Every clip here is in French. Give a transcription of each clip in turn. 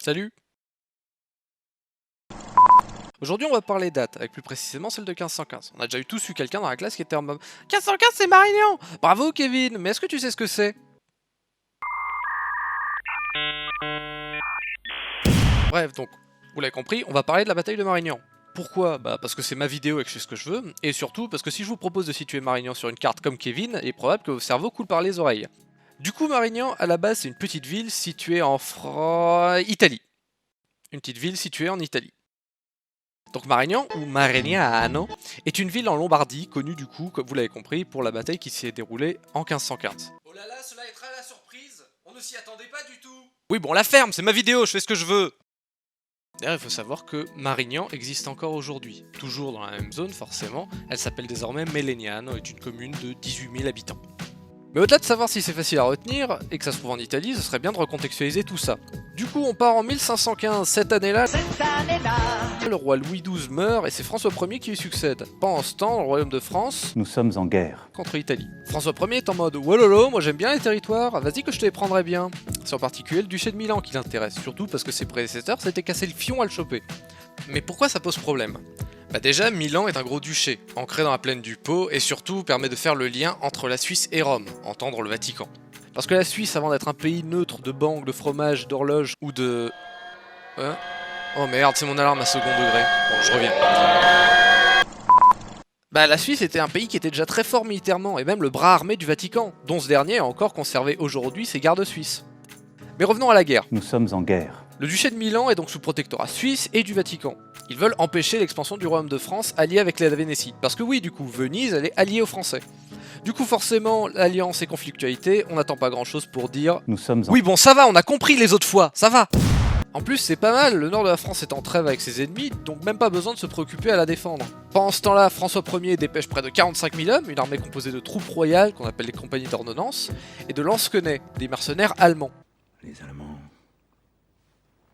Salut! Aujourd'hui, on va parler dates, avec plus précisément celle de 1515. On a déjà eu tous eu quelqu'un dans la classe qui était en mode 1515, c'est Marignan! Bravo, Kevin! Mais est-ce que tu sais ce que c'est? Bref, donc, vous l'avez compris, on va parler de la bataille de Marignan. Pourquoi? Bah parce que c'est ma vidéo et que je fais ce que je veux, et surtout parce que si je vous propose de situer Marignan sur une carte comme Kevin, il est probable que vos cerveaux coulent par les oreilles. Du coup, Marignan, à la base, c'est une petite ville située en Italie. Une petite ville située en Italie. Donc Marignan, ou Marignano, est une ville en Lombardie, connue du coup, comme vous l'avez compris, pour la bataille qui s'est déroulée en 1515. Oh là là, cela est très la surprise! On ne s'y attendait pas du tout! Oui bon, la ferme, c'est ma vidéo, je fais ce que je veux! D'ailleurs, il faut savoir que Marignan existe encore aujourd'hui. Toujours dans la même zone, forcément, elle s'appelle désormais Melegnano, est une commune de 18 000 habitants. Mais au-delà de savoir si c'est facile à retenir, et que ça se trouve en Italie, ce serait bien de recontextualiser tout ça. Du coup, on part en 1515, cette année-là, le roi Louis XII meurt et c'est François Ier qui lui succède. Pendant ce temps, le royaume de France, Nous sommes en guerre. contre l'Italie. François Ier est en mode « Wololo, moi j'aime bien les territoires, vas-y que je te les prendrai bien ». C'est en particulier le duché de Milan qui l'intéresse, surtout parce que ses prédécesseurs s'étaient cassé le fion à le choper. Mais pourquoi ça pose problème? Bah déjà, Milan est un gros duché, ancré dans la plaine du Pô, et surtout permet de faire le lien entre la Suisse et Rome, entendre le Vatican. Parce que la Suisse, avant d'être un pays neutre de banques, de fromage, d'horloge ou de... Oh merde, c'est mon alarme à second degré. Bon, je reviens. Bah la Suisse était un pays qui était déjà très fort militairement, et même le bras armé du Vatican, dont ce dernier a encore conservé aujourd'hui ses gardes suisses. Mais revenons à la guerre. Nous sommes en guerre. Le duché de Milan est donc sous protectorat suisse et du Vatican. Ils veulent empêcher l'expansion du royaume de France allié avec la Vénétie. Parce que oui, du coup, Venise, elle est alliée aux Français. Du coup, forcément, l'alliance et conflictualité, on n'attend pas grand chose pour dire... Nous sommes en... Oui, bon, ça va, on a compris les autres fois, ça va. En plus, c'est pas mal, le nord de la France est en trêve avec ses ennemis, donc même pas besoin de se préoccuper à la défendre. Pendant ce temps-là, François Ier dépêche près de 45 000 hommes, une armée composée de troupes royales, qu'on appelle les compagnies d'ordonnance, et de lansquenets, des mercenaires allemands. Les Allemands.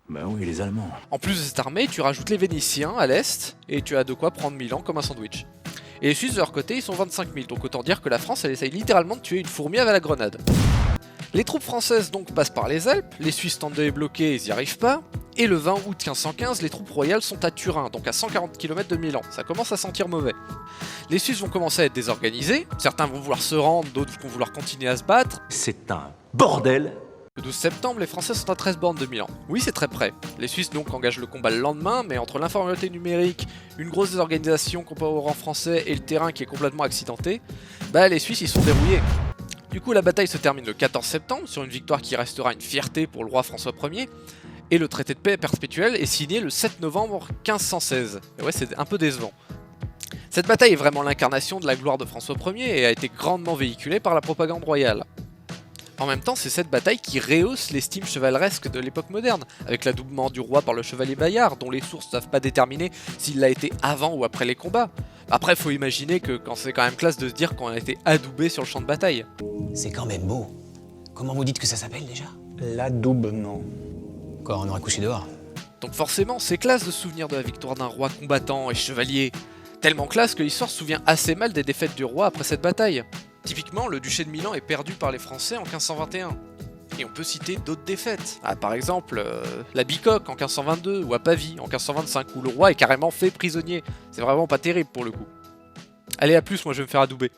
Bah oui, les Allemands. En plus de cette armée, tu rajoutes les Vénitiens à l'est, et tu as de quoi prendre Milan comme un sandwich. Et les Suisses de leur côté, ils sont 25 000, donc autant dire que la France, elle essaye littéralement de tuer une fourmi avec la grenade. Les troupes françaises donc passent par les Alpes, les Suisses tentent de les bloquer, ils n'y arrivent pas, et le 20 août 1515, les troupes royales sont à Turin, donc à 140 km de Milan, ça commence à sentir mauvais. Les Suisses vont commencer à être désorganisés, certains vont vouloir se rendre, d'autres vont vouloir continuer à se battre. C'est un bordel. Le 12 septembre, les Français sont à 13 bornes de Milan. Oui, c'est très près. Les Suisses donc engagent le combat le lendemain, mais entre l'informalité numérique, une grosse désorganisation comparée au rang français et le terrain qui est complètement accidenté, bah les Suisses ils sont dérouillés. Du coup, la bataille se termine le 14 septembre sur une victoire qui restera une fierté pour le roi François Ier, et le traité de paix perpétuel est signé le 7 novembre 1516. Et ouais, c'est un peu décevant. Cette bataille est vraiment l'incarnation de la gloire de François Ier et a été grandement véhiculée par la propagande royale. En même temps, c'est cette bataille qui rehausse l'estime chevaleresque de l'époque moderne, avec l'adoubement du roi par le chevalier Bayard, dont les sources ne savent pas déterminer s'il l'a été avant ou après les combats. Après, faut imaginer que quand c'est quand même classe de se dire qu'on a été adoubé sur le champ de bataille. C'est quand même beau. Comment vous dites que ça s'appelle déjà? L'adoubement. Quoi, on aurait couché dehors? Donc forcément, c'est classe de se souvenir de la victoire d'un roi combattant et chevalier. Tellement classe que l'histoire se souvient assez mal des défaites du roi après cette bataille. Typiquement, le duché de Milan est perdu par les Français en 1521. Et on peut citer d'autres défaites. Ah, par exemple, la Bicoque en 1522, ou à Pavie en 1525, où le roi est carrément fait prisonnier. C'est vraiment pas terrible pour le coup. Allez, à plus, moi je vais me faire adouber.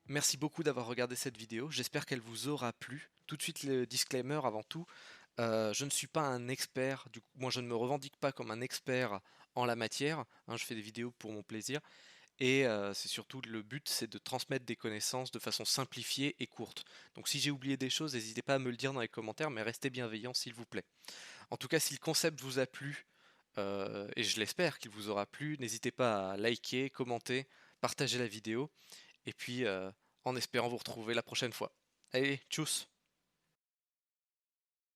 Merci beaucoup d'avoir regardé cette vidéo, j'espère qu'elle vous aura plu. Tout de suite le disclaimer avant tout, je ne suis pas un expert, moi je ne me revendique pas comme un expert en la matière, hein, je fais des vidéos pour mon plaisir, et c'est surtout le but, c'est de transmettre des connaissances de façon simplifiée et courte. Donc si j'ai oublié des choses, n'hésitez pas à me le dire dans les commentaires, mais restez bienveillants s'il vous plaît. En tout cas, si le concept vous a plu, et je l'espère qu'il vous aura plu, n'hésitez pas à liker, commenter, partager la vidéo, et puis en espérant vous retrouver la prochaine fois. Allez, tchuss!